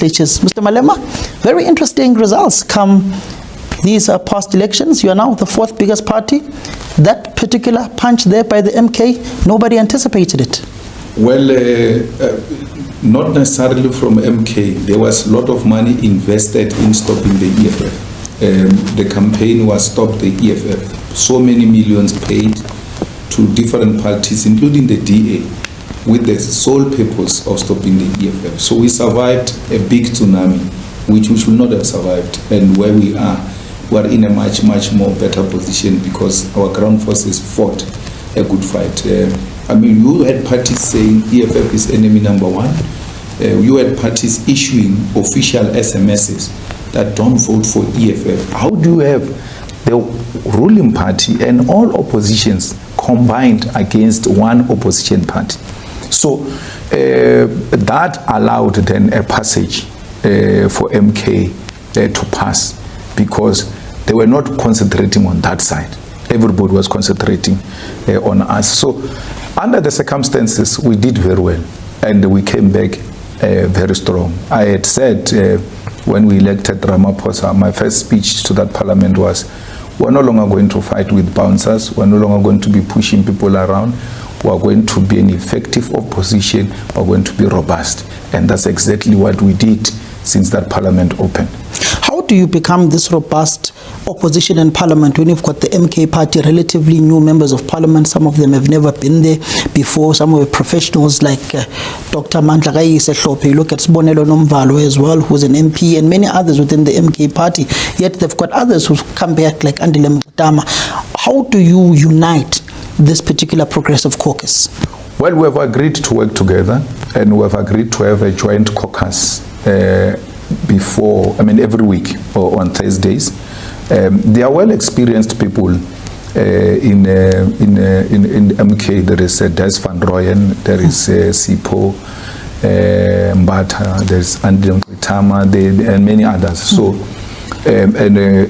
legislatures. Mr. Malema, very interesting results come these past elections. You are now the fourth biggest party. That particular punch there by the MK, nobody anticipated it. Well, not necessarily from MK. There was a lot of money invested in stopping the EFF. The campaign was Stop the EFF. So many millions paid to different parties, including the DA, with the sole purpose of stopping the EFF. So we survived a big tsunami, which we should not have survived. And where we are in a much, much more better position because our ground forces fought a good fight. I mean, you had parties saying EFF is enemy number one. You had parties issuing official SMSs that don't vote for EFF. How do you have the ruling party and all oppositions combined against one opposition party? So that allowed then a passage for MK to pass because they were not concentrating on that side. Everybody was concentrating on us. So under the circumstances, we did very well and we came back very strong. I had said when we elected Ramaphosa, my first speech to that parliament was, we're no longer going to fight with bouncers, we're no longer going to be pushing people around, we're going to be an effective opposition, we're going to be robust. And that's exactly what we did since that parliament opened. How do you become this robust opposition in parliament when you've got the MK party, relatively new members of parliament? Some of them have never been there before. Some of the professionals like Dr. Mandla Sehlophe. You look at Sibonelo Nomvalo as well, who's an MP, and many others within the MK party. Yet they've got others who've come back like Andile Mutama. How do you unite this particular progressive caucus? Well, we have agreed to work together and we have agreed to have a joint caucus every week or on Thursdays. They are well experienced people in MK. There is Des Van Rooyen, there is Sipho Mbata, there is Andile Mutama, and many others. So,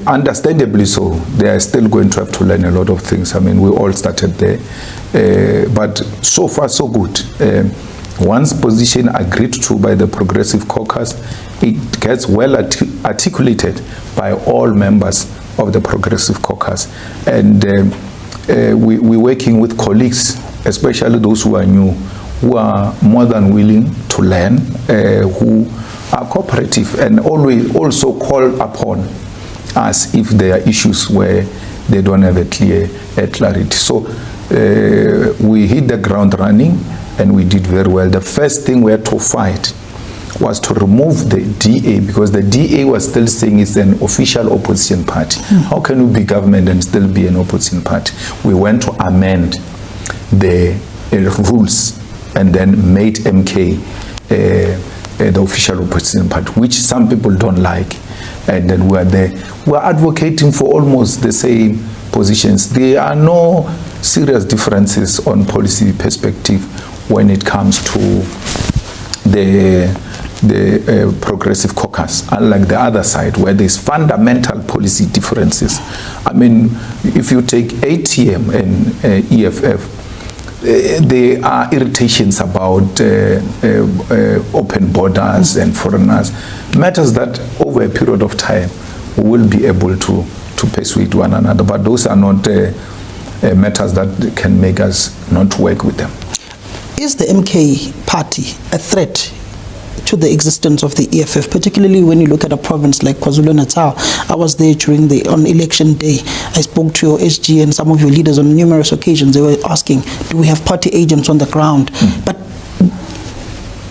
understandably so, they are still going to have to learn a lot of things. I mean, we all started there, but so far so good. Once position agreed to by the Progressive Caucus, it gets well articulated by all members of the Progressive Caucus. And we're working with colleagues, especially those who are new, who are more than willing to learn, who are cooperative and always also call upon us if there are issues where they don't have a clear clarity. So we hit the ground running and we did very well. The first thing we had to fight was to remove the DA because the DA was still saying it's an official opposition party. How can we be government and still be an opposition party? We went to amend the rules and then made MK the official opposition party, which some people don't like. And then we are there. We are advocating for almost the same positions. There are no serious differences on policy perspective when it comes to the Progressive Caucus, unlike the other side where there's fundamental policy differences. I mean, if you take ATM and EFF, there are irritations about open borders and foreigners, matters that over a period of time we will be able to persuade one another, but those are not matters that can make us not work with them. Is the MK party a threat to the existence of the EFF, particularly when you look at a province like KwaZulu-Natal? I was there on election day. I spoke to your SG and some of your leaders on numerous occasions. They were asking, do we have party agents on the ground? But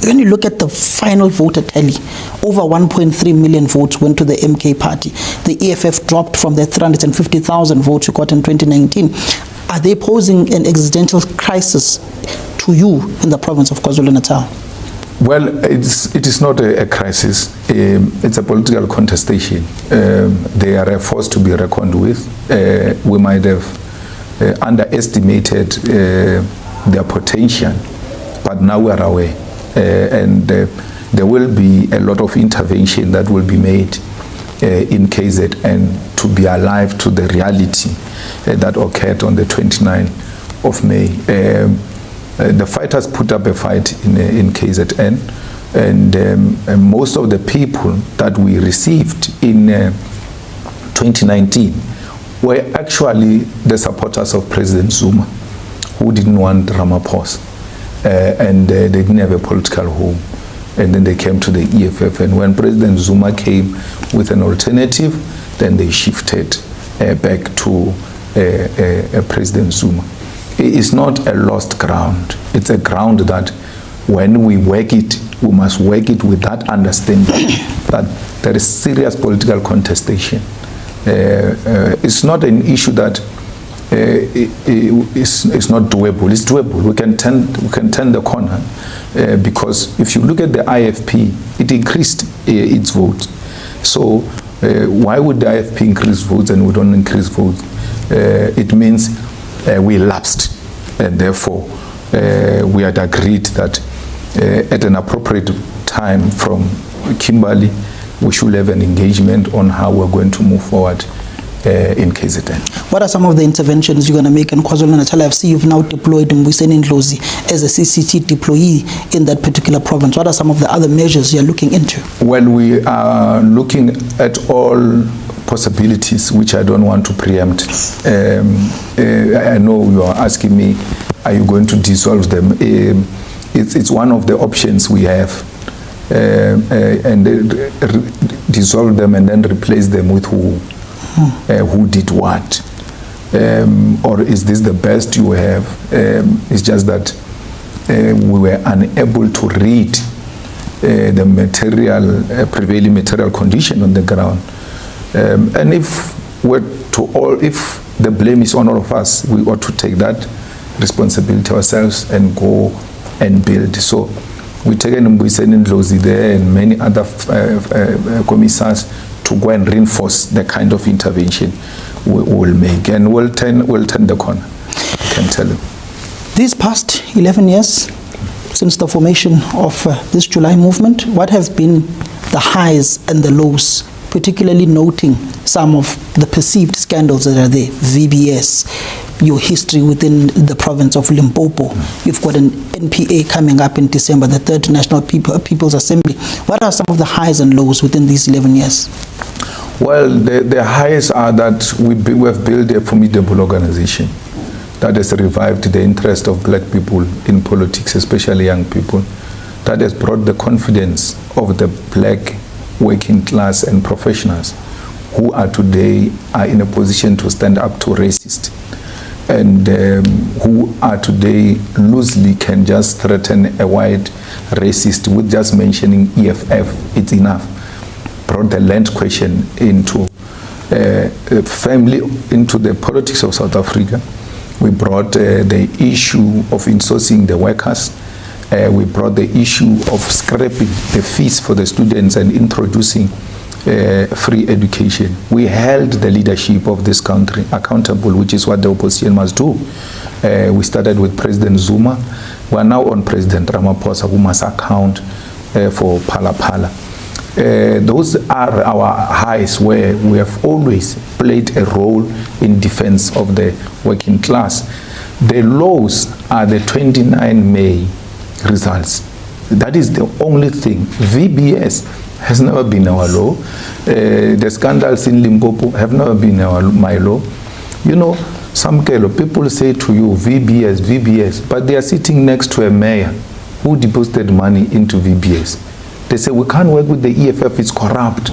when you look at the final voter tally, over 1.3 million votes went to the MK party. The EFF dropped from the 350,000 votes you got in 2019. Are they posing an existential crisis to you in the province of KwaZulu-Natal? Well, it is not a crisis. It's a political contestation. They are a force to be reckoned with. We might have underestimated their potential, but now we are aware. And there will be a lot of intervention that will be made in KZN to be alive to the reality that occurred on the 29th of May. The fighters put up a fight in KZN. And most of the people that we received in 2019 were actually the supporters of President Zuma, who didn't want Ramaphosa, and they didn't have a political home. And then they came to the EFF, and when President Zuma came with an alternative, then they shifted back to President Zuma. It's not a lost ground. It's a ground that when we work it, we must work it with that understanding that there is serious political contestation. It's not an issue that it's not doable. It's doable. We can turn the corner because if you look at the IFP, it increased its votes. So why would the IFP increase votes and we don't increase votes? It means we lapsed, and therefore we had agreed that at an appropriate time from Kimberley, we should have an engagement on how we're going to move forward in KZN. What are some of the interventions you're going to make in KwaZulu-Natal? I see you've now deployed Mbuyiseni Ndlozi as a CCT deployee in that particular province. What are some of the other measures you're looking into? Well, we are looking at all possibilities, which I don't want to preempt. I know you are asking me, are you going to dissolve them? It's one of the options we have, and dissolve them and then replace them with who did what, or is this the best you have? It's just that we were unable to read the prevailing material condition on the ground, and if the blame is on all of us, we ought to take that responsibility ourselves and go and build. So we taken Mbuyiseni Ndlozi there and many other commissars to go and reinforce the kind of intervention we will make, and we'll turn the corner. I can tell you. These past 11 years since the formation of this July movement, what have been the highs and the lows, particularly noting some of the perceived scandals that are there? VBS, your history within the province of Limpopo. You've got an NPA coming up in December, the Third National People's Assembly. What are some of the highs and lows within these 11 years? Well, the highs are that we have built a formidable organization that has revived the interest of black people in politics, especially young people, that has brought the confidence of the black working class and professionals who are today in a position to stand up to racists, and who are today loosely can just threaten a white racist with just mentioning EFF, it's enough. Brought the land question into family, into the politics of South Africa. We brought the issue of insourcing the workers. We brought the issue of scrapping the fees for the students and introducing free education. We held the leadership of this country accountable, which is what the opposition must do. We started with President Zuma. We are now on President Ramaphosa, who must account for Phala. Those are our highs, where we have always played a role in defense of the working class. The lows are the 29 May results. That is the only thing. VBS has never been our law. The scandals in Limpopo have never been my law. You know, some people say to you, VBS, but they are sitting next to a mayor who deposited money into VBS. They say, we can't work with the EFF, it's corrupt.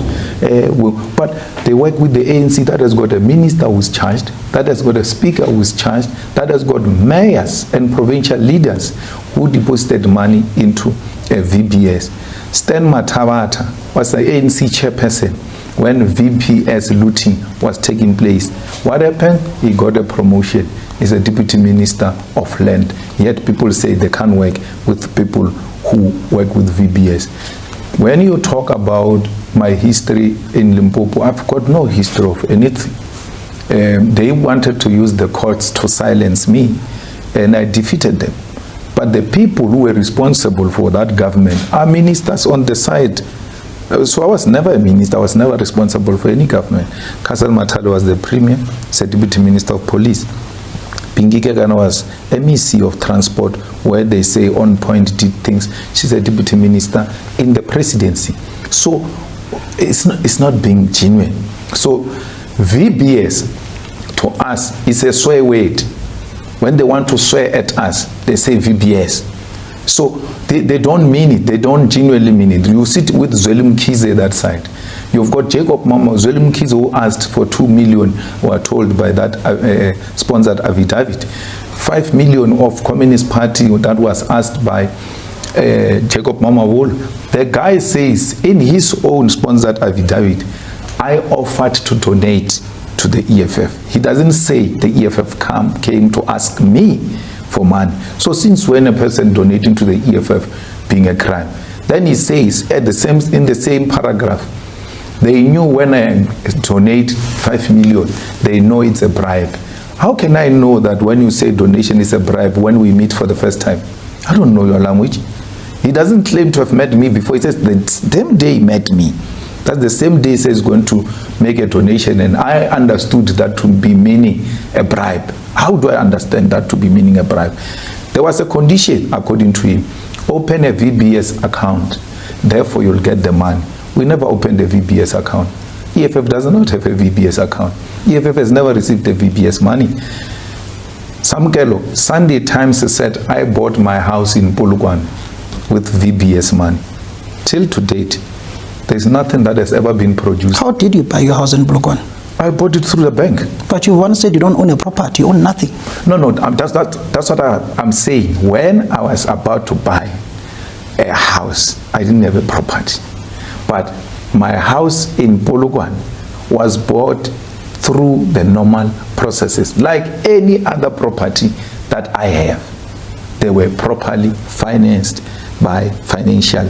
But they work with the ANC that has got a minister who's charged, that has got a speaker who's charged, that has got mayors and provincial leaders who deposited money into VBS. Stan Matavata was the ANC chairperson when VPS looting was taking place. What happened? He got a promotion. He's a deputy minister of land. Yet people say they can't work with people who work with VBS. When you talk about my history in Limpopo, I've got no history of anything. They wanted to use the courts to silence me, and I defeated them. But the people who were responsible for that government are ministers on the side. So I was never a minister, I was never responsible for any government. Kasal Matalo was the premier, he's a deputy minister of police. Pinky Kekana was MEC of Transport, where they say on point did things. She's a deputy minister in the presidency. So it's not being genuine. So VBS to us is a swear word. When they want to swear at us, they say VBS. So they don't mean it. They don't genuinely mean it. You sit with Zweli Mkhize that side. You've got Jacob Mama, Zweli Mkhize, who asked for 2 million, were told by that sponsored affidavit. 5 million of Communist Party that was asked by Jacob Mama Wall. The guy says in his own sponsored affidavit, I offered to donate to the EFF. He doesn't say the EFF came to ask me for money. So since when a person donating to the EFF being a crime? Then he says in the same paragraph, they knew when I donate 5 million, they know it's a bribe. How can I know that when you say donation is a bribe when we meet for the first time? I don't know your language. He doesn't claim to have met me before. He says the same day he met me. That's the same day he says going to make a donation, and I understood that to be meaning a bribe. How do I understand that to be meaning a bribe? There was a condition, according to him. Open a VBS account, therefore you'll get the money. We never opened a VBS account. EFF does not have a VBS account. EFF has never received the VBS money. Samkelo, Sunday Times said, I bought my house in Polokwane with VBS money. Till to date, there's nothing that has ever been produced. How did you buy your house in Polokwane? I bought it through the bank. But you once said you don't own a property, you own nothing. No, that's what I'm saying. When I was about to buy a house, I didn't have a property. But my house in Polokwane was bought through the normal processes, like any other property that I have. They were properly financed by financial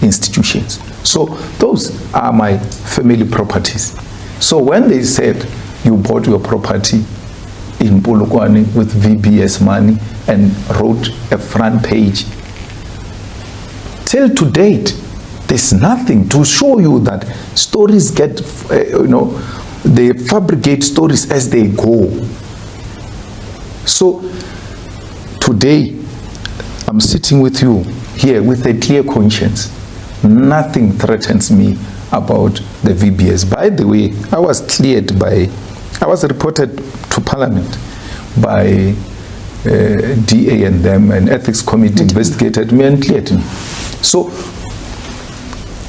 institutions. So those are my family properties. So when they said you bought your property in Polokwane with VBS money and wrote a front page, till to date, there's nothing to show you that stories get, they fabricate stories as they go. So today, I'm sitting with you here with a clear conscience. Nothing threatens me about the VBS. By the way, I was reported to Parliament by DA and them, and Ethics Committee investigated me and cleared me. So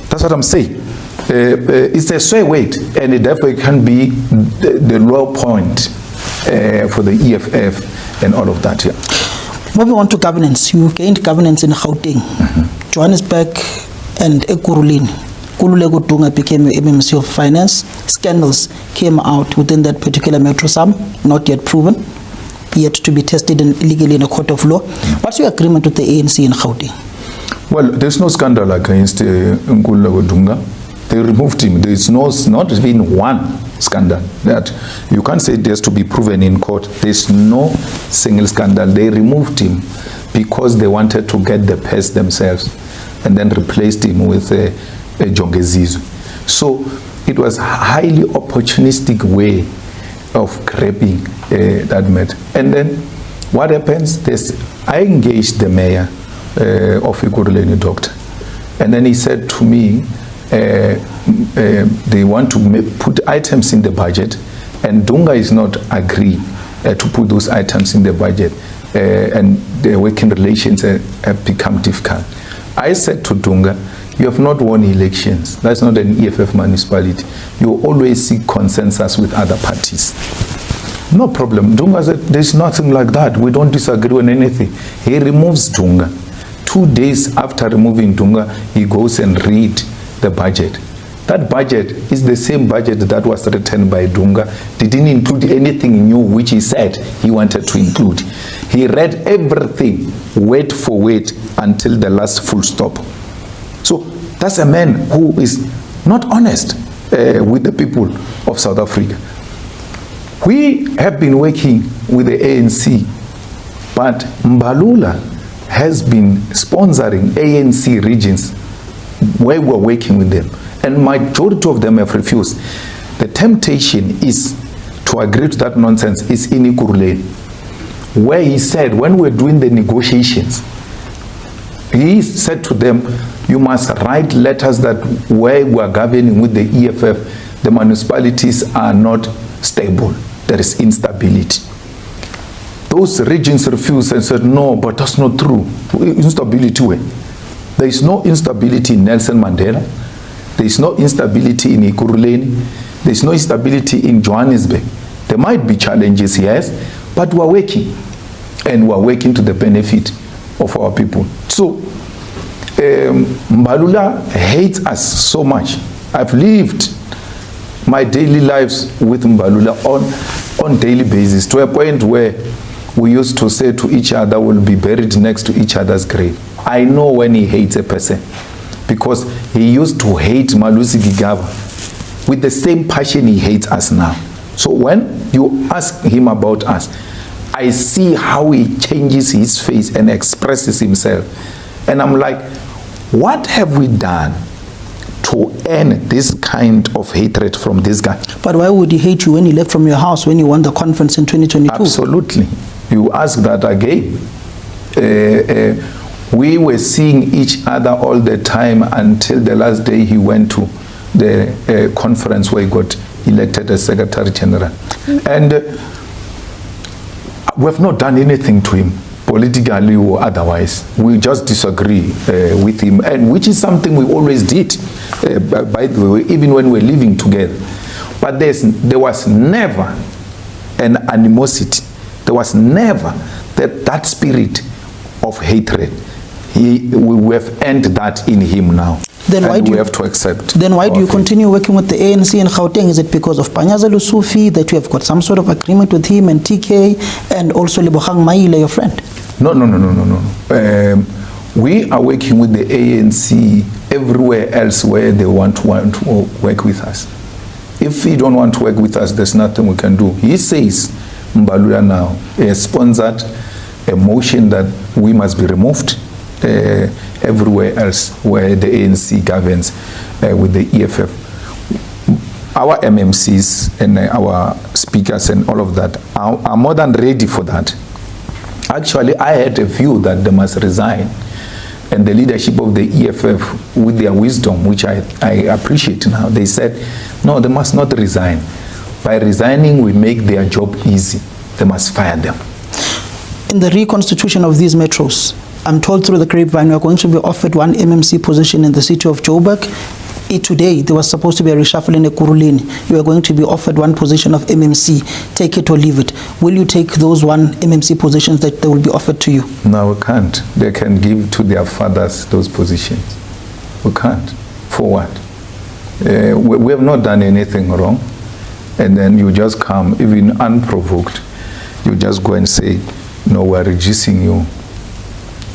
that's what I'm saying. It's a swear word, and it therefore can be the low point for the EFF and all of that. Yeah. Moving on to governance, you gained governance in Gauteng, Johannesburg, and Ekurhuleni. Kululeko Dunga became your MMC of Finance. Scandals came out within that particular metro, some not yet proven, yet to be tested illegally in a court of law. What's your agreement with the ANC in Gauteng? Well, there's no scandal against Kululeko Dunga. They removed him. There's not even one scandal that you can't say there's to be proven in court. There's no single scandal. They removed him because they wanted to get the pest themselves and then replaced him with a Jongezizo. So it was a highly opportunistic way of grabbing that matter. And then what happens? I engaged the mayor of Ekurhuleni, doctor, and then he said to me, they want to put items in the budget, and Dunga is not agreeing to put those items in the budget, and the working relations have become difficult. I said to Dunga, you have not won elections. That's not an EFF municipality. You always seek consensus with other parties. No problem. Dunga said, there's nothing like that. We don't disagree on anything. He removes Dunga. 2 days after removing Dunga, he goes and reads the budget. That budget is the same budget that was written by Dunga. Didn't include anything new which he said he wanted to include. He read everything word for word until the last full stop. So that's a man who is not honest with the people of South Africa. We have been working with the ANC, but Mbalula has been sponsoring ANC regions where we're working with them, and majority of them have refused. The temptation is to agree to that nonsense is in Ekurhuleni, where he said, when we're doing the negotiations, he said to them, you must write letters that where we are governing with the EFF, the municipalities are not stable. There is instability. Those regions refused and said, no, but that's not true. Instability where? There is no instability in Nelson Mandela. There is no instability in Ekurhuleni. There is no instability in Johannesburg. There might be challenges, yes, but we are working. And we are working to the benefit of our people. So, Mbalula hates us so much. I've lived my daily lives with Mbalula on daily basis, to a point where we used to say to each other, we'll be buried next to each other's grave. I know when he hates a person, because he used to hate Malusi Gigaba with the same passion he hates us now. So when you ask him about us, I see how he changes his face and expresses himself. And I'm like, what have we done to earn this kind of hatred from this guy? But why would he hate you when he left from your house when you won the conference in 2022? Absolutely. You ask that again. We were seeing each other all the time until the last day he went to the conference where he got elected as Secretary General. And we have not done anything to him, politically or otherwise. We just disagree with him, and which is something we always did, by the way, even when we were living together. But there was never an animosity. There was never that spirit of hatred. We have earned that in him now. Then why do we have to accept? Then why do you continue working with the ANC in Gauteng? Is it because of Panyaza Lusufi that you have got some sort of agreement with him and TK and also Lebogang Maile, your friend? No. We are working with the ANC everywhere else where they want to work with us. If he don't want to work with us, there's nothing we can do. He says Mbalula now has sponsored a motion that we must be removed everywhere else where the ANC governs with the EFF. Our MMCs and our speakers and all of that are more than ready for that. Actually, I had a view that they must resign, and the leadership of the EFF, with their wisdom, which I appreciate now, they said, no, they must not resign. By resigning, we make their job easy. They must fire them. In the reconstitution of these metros, I'm told through the grapevine, we are going to be offered one MMC position in the city of Joburg. Today, there was supposed to be a reshuffle in Ekurhuleni. You are going to be offered one position of MMC. Take it or leave it. Will you take those one MMC positions that they will be offered to you? No, we can't. They can give to their fathers those positions. We can't. For what? We have not done anything wrong. And then you just come, even unprovoked. You just go and say, no, we are reducing you.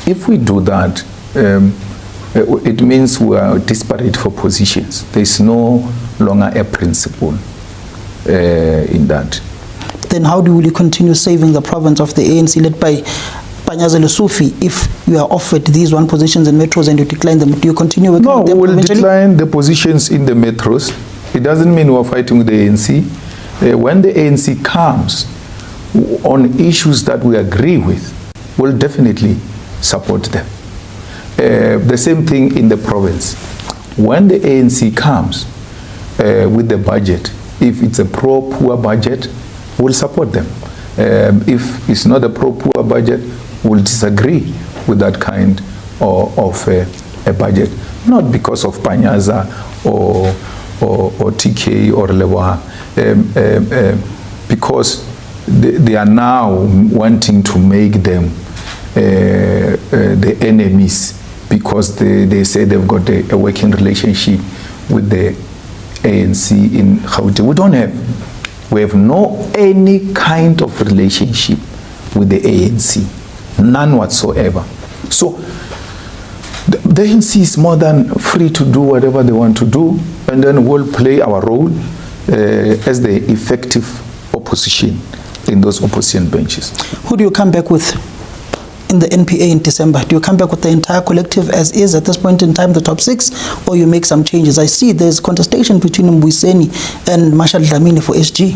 If we do that, it means we are disparate for positions. There is no longer a principle in that. Then how will you continue saving the province of the ANC led by Panyaza Lesufi if you are offered these one positions in metros and you decline them? Do you continue working with them? No, we will decline the positions in the metros. It doesn't mean we are fighting with the ANC. When the ANC comes on issues that we agree with, we'll definitely support them. The same thing in the province. When the ANC comes with the budget, if it's a pro-poor budget, we'll support them. If it's not a pro-poor budget, we'll disagree with that kind of a budget. Not because of Panyaza or TK or Lebogang, because they are now wanting to make them the enemies, because they say they've got a working relationship with the ANC in Gauteng. We have no any kind of relationship with the ANC, none whatsoever. So the ANC is more than free to do whatever they want to do, and then we'll play our role as the effective opposition in those opposition benches. Who do you come back with in the NPA in December? Do you come back with the entire collective as is at this point in time, the top 6, or you make some changes? I see there's contestation between Mbuyiseni and Marshall Dlamini for SG.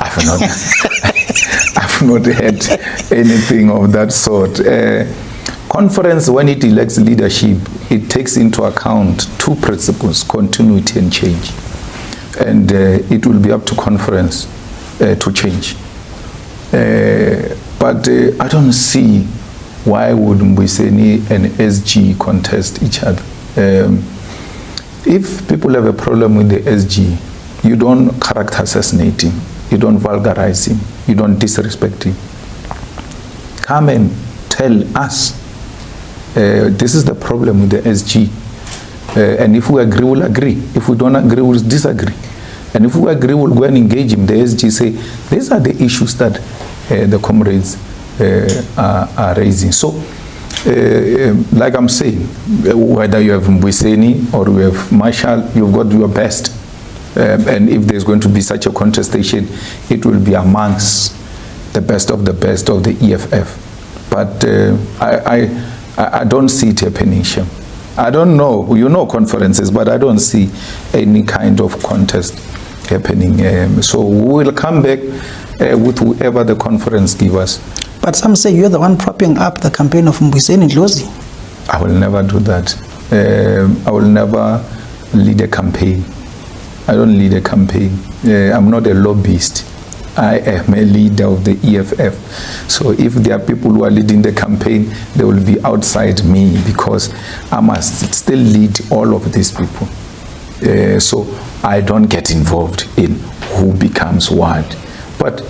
I've not, I've not had anything of that sort. Conference, when it elects leadership, it takes into account two principles: continuity and change. And it will be up to conference to change. But I don't see why would Mbuyiseni and SG contest each other. If people have a problem with the SG, you don't character assassinate him, you don't vulgarize him, you don't disrespect him. Come and tell us, this is the problem with the SG. And if we agree, we'll agree. If we don't agree, we'll disagree. And if we agree, we'll go and engage him. The SG say, these are the issues that the comrades are raising. So, like I'm saying, whether you have Mbuyiseni or you have Marshall, you've got your best. And if there's going to be such a contestation, it will be amongst the best of the EFF. But I don't see it happening, Shem. I don't know, you know conferences, but I don't see any kind of contest happening. So we will come back with whoever the conference gives us. But some say you're the one propping up the campaign of Mbuyiseni Dlozi. I will never do that. I will never lead a campaign. I don't lead a campaign. I'm not a lobbyist. I am a leader of the EFF. So if there are people who are leading the campaign, they will be outside me, because I must still lead all of these people. So I don't get involved in who becomes what. But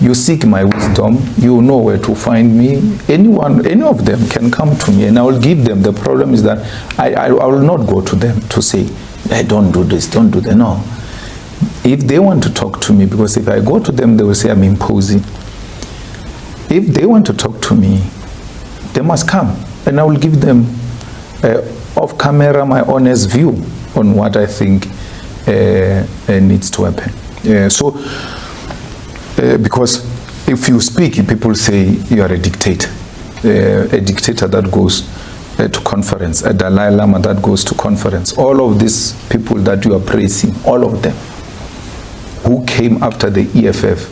you seek my wisdom, you know where to find me. Anyone, any of them can come to me and I will give them. The problem is that I will not go to them to say, hey, don't do this, don't do that. No. If they want to talk to me, because if I go to them, they will say I'm imposing. If they want to talk to me, they must come. And I will give them off camera my honest view on what I think needs to happen. Because if you speak, people say you are a dictator. A dictator that goes to conference, a Dalai Lama that goes to conference. All of these people that you are praising, all of them, who came after the EFF,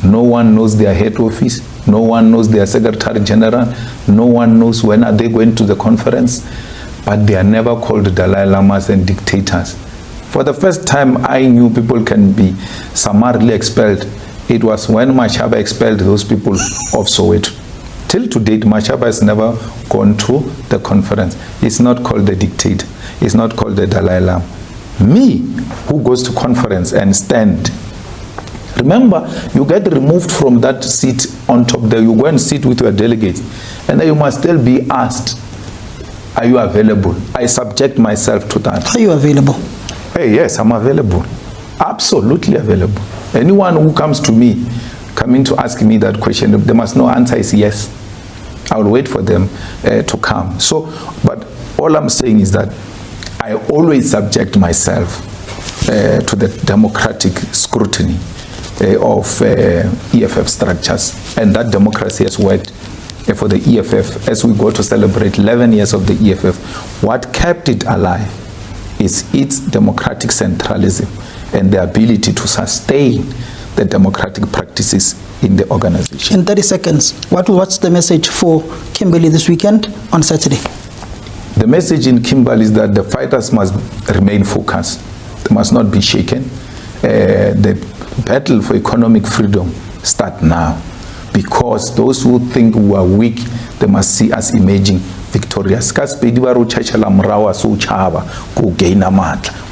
no one knows their head office, no one knows their secretary general, no one knows when are they going to the conference, but they are never called Dalai Lamas and dictators. For the first time I knew people can be summarily expelled, it was when Mashaba expelled those people of Soweto. Till to date, Mashaba has never gone to the conference. It's not called the dictator. It's not called the Dalai Lama. Me, who goes to conference and stand. Remember, you get removed from that seat on top there. You go and sit with your delegates. And then you must still be asked, are you available? I subject myself to that. Are you available? Hey, yes, I'm available. Absolutely available. Anyone who comes to me, coming to ask me that question, they must know answer is yes. I will wait for them to come. So, but all I'm saying is that I always subject myself to the democratic scrutiny of EFF structures. And that democracy has worked for the EFF. As we go to celebrate 11 years of the EFF, what kept it alive is its democratic centralism and the ability to sustain the democratic practices in the organization. In 30 seconds, what's the message for Kimberley this weekend on Saturday? The message in Kimberley is that the fighters must remain focused. They must not be shaken. The battle for economic freedom starts now, because those who think we are weak, they must see us emerging victorious.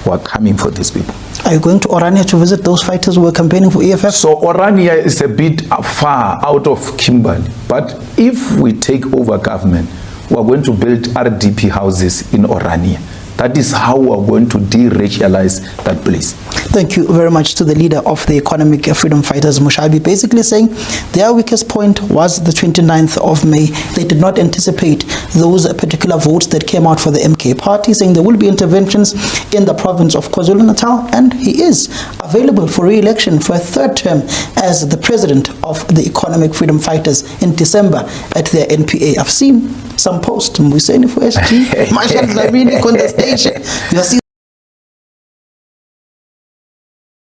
We're coming for these people. Are you going to Orania to visit those fighters who are campaigning for EFF? So Orania is a bit far out of Kimberley. But if we take over government, we are going to build RDP houses in Orania. That is how we are going to de-racialize that place. Thank you very much to the leader of the Economic Freedom Fighters, Mushabi, basically saying their weakest point was the 29th of May. They did not anticipate those particular votes that came out for the MK party, saying there will be interventions in the province of KwaZulu-Natal, and he is available for re-election for a third term as the president of the Economic Freedom Fighters in December at their NPA. I've seen some posts, Mbuyiseni for SG, Marshall Dlamini contestation. You are seeing